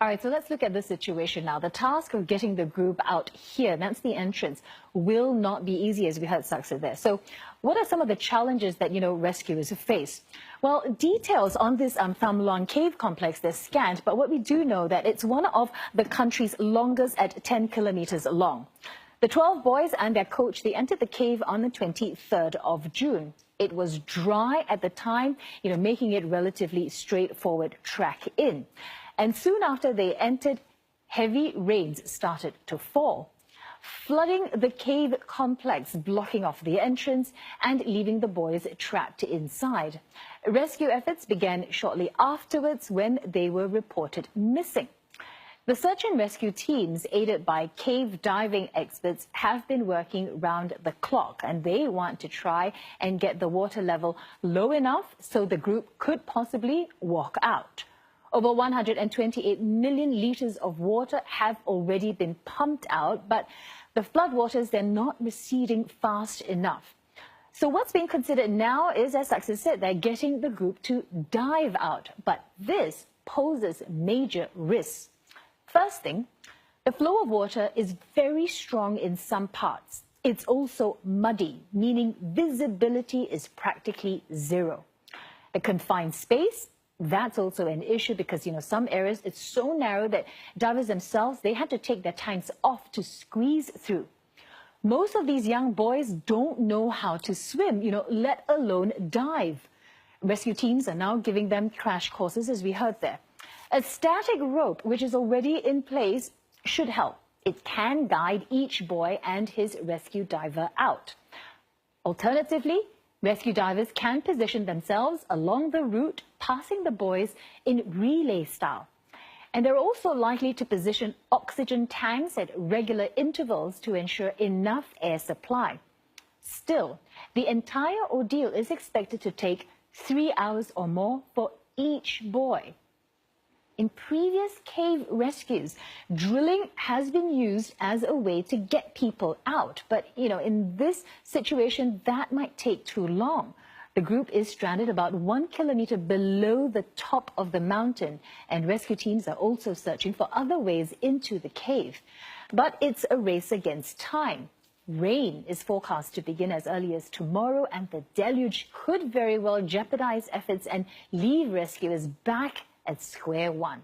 All right, so let's look at the situation now. The task of getting the group out here, that's the entrance, will not be easy, as we heard Saksa there. So what are some of the challenges that, rescuers face? Well, details on this Tham Luang cave complex, they're scant, but what we do know that it's one of the country's longest at 10 kilometers long. The 12 boys and their coach, they entered the cave on the 23rd of June. It was dry at the time, making it relatively straightforward track in. And soon after they entered, heavy rains started to fall, flooding the cave complex, blocking off the entrance and leaving the boys trapped inside. Rescue efforts began shortly afterwards when they were reported missing. The search and rescue teams, aided by cave diving experts, have been working round the clock, and they want to try and get the water level low enough so the group could possibly walk out. Over 128 million litres of water have already been pumped out, but the floodwaters, they're not receding fast enough. So what's being considered now is, as Saksa said, they're getting the group to dive out. But this poses major risks. First thing, the flow of water is very strong in some parts. It's also muddy, meaning visibility is practically zero. The confined space, that's also an issue because, some areas, it's so narrow that divers themselves, they had to take their tanks off to squeeze through. Most of these young boys don't know how to swim, let alone dive. Rescue teams are now giving them crash courses, as we heard there. A static rope, which is already in place, should help. It can guide each boy and his rescue diver out. Alternatively, rescue divers can position themselves along the route, passing the boys in relay style. And they're also likely to position oxygen tanks at regular intervals to ensure enough air supply. Still, the entire ordeal is expected to take 3 hours or more for each boy. In previous cave rescues, drilling has been used as a way to get people out. But, in this situation, that might take too long. The group is stranded about 1 kilometer below the top of the mountain, and rescue teams are also searching for other ways into the cave. But it's a race against time. Rain is forecast to begin as early as tomorrow, and the deluge could very well jeopardize efforts and leave rescuers back at square one.